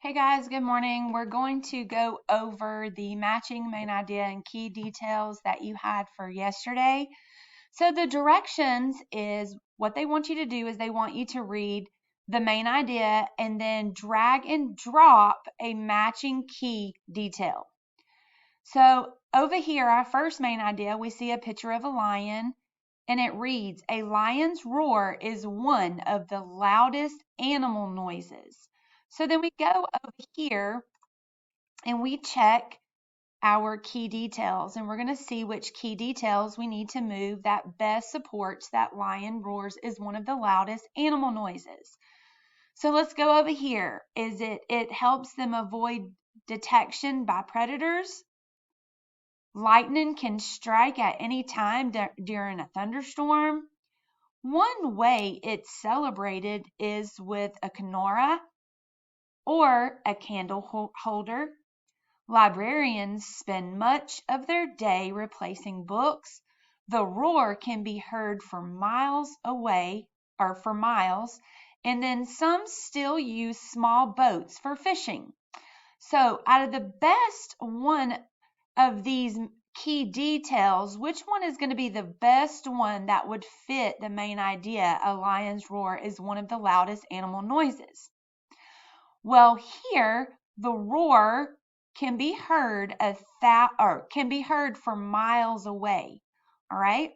Hey guys, good morning. We're going to go over the matching main idea and key details that you had for yesterday. So the directions is what they want you to do is they want you to read the main idea and then drag and drop a matching key detail. So over here, our first main idea, we see a picture of a lion and it reads, a lion's roar is one of the loudest animal noises. So then we go over here and we check our key details, and we're going to see which key details we need to move that best supports that lion roars is one of the loudest animal noises. So let's go over here. It helps them avoid detection by predators. Lightning can strike at any time during a thunderstorm. One way it's celebrated is with a kinara or a candle holder. Librarians spend much of their day replacing books. The roar can be heard for miles away or for miles, and then some still use small boats for fishing. So, out of the best one of these key details, which one is going to be the best one that would fit the main idea? A lion's roar is one of the loudest animal noises. Well, here the roar can be heard can be heard for miles away. All right.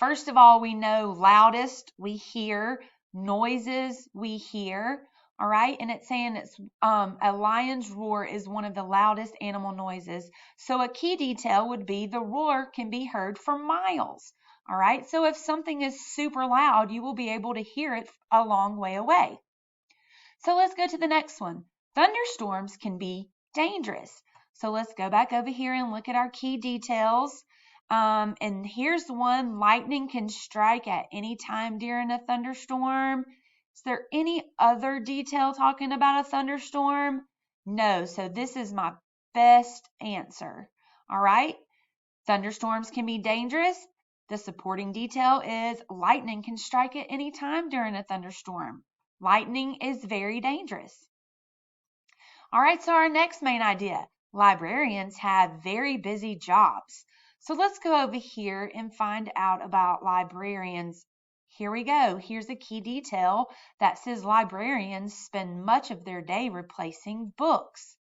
First of all, we know loudest we hear, noises we hear. All right, and it's saying it's a lion's roar is one of the loudest animal noises. So a key detail would be the roar can be heard for miles. All right, so if something is super loud, you will be able to hear it a long way away. So let's go to the next one. Thunderstorms can be dangerous. So let's go back over here and look at our key details. And here's one, lightning can strike at any time during a thunderstorm. Is there any other detail talking about a thunderstorm? No, so this is my best answer. All right, thunderstorms can be dangerous. The supporting detail is lightning can strike at any time during a thunderstorm. Lightning is very dangerous. All right, so our next main idea, librarians have very busy jobs. So let's go over here and find out about librarians. Here we go. Here's a key detail that says librarians spend much of their day replacing books.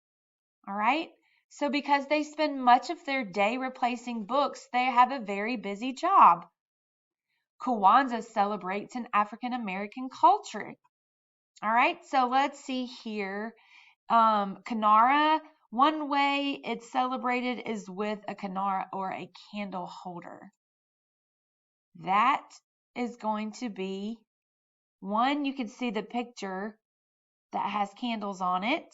All right, so because they spend much of their day replacing books, they have a very busy job. Kwanzaa celebrates an African American culture. All right, so let's see here. Kinara, one way it's celebrated is with a kinara or a candle holder. That is going to be one. You can see the picture that has candles on it.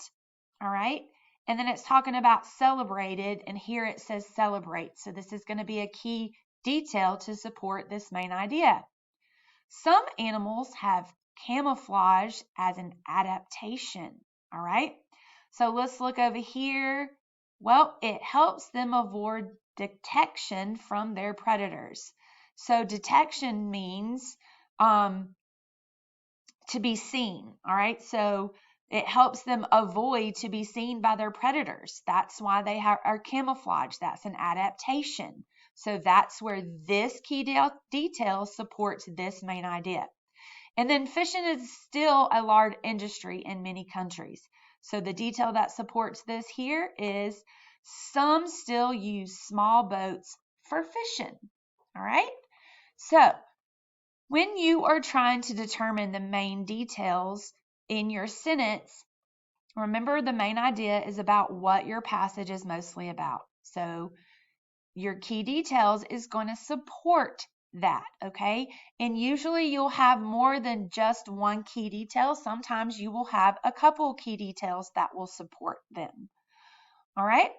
All right, and then it's talking about celebrated, and here it says celebrate. So this is going to be a key detail to support this main idea. Some animals have camouflage as an adaptation. All right, so let's look over here. Well, it helps them avoid detection from their predators. So detection means to be seen. All right, so it helps them avoid to be seen by their predators. That's why they are camouflage. That's an adaptation. So that's where this key detail supports this main idea. And then fishing is still a large industry in many countries. So the detail that supports this here is some still use small boats for fishing. All right. So when you are trying to determine the main details in your sentence, remember the main idea is about what your passage is mostly about. So your key details is going to support that, okay? And usually you'll have more than just one key detail. Sometimes you will have a couple key details that will support them. All right?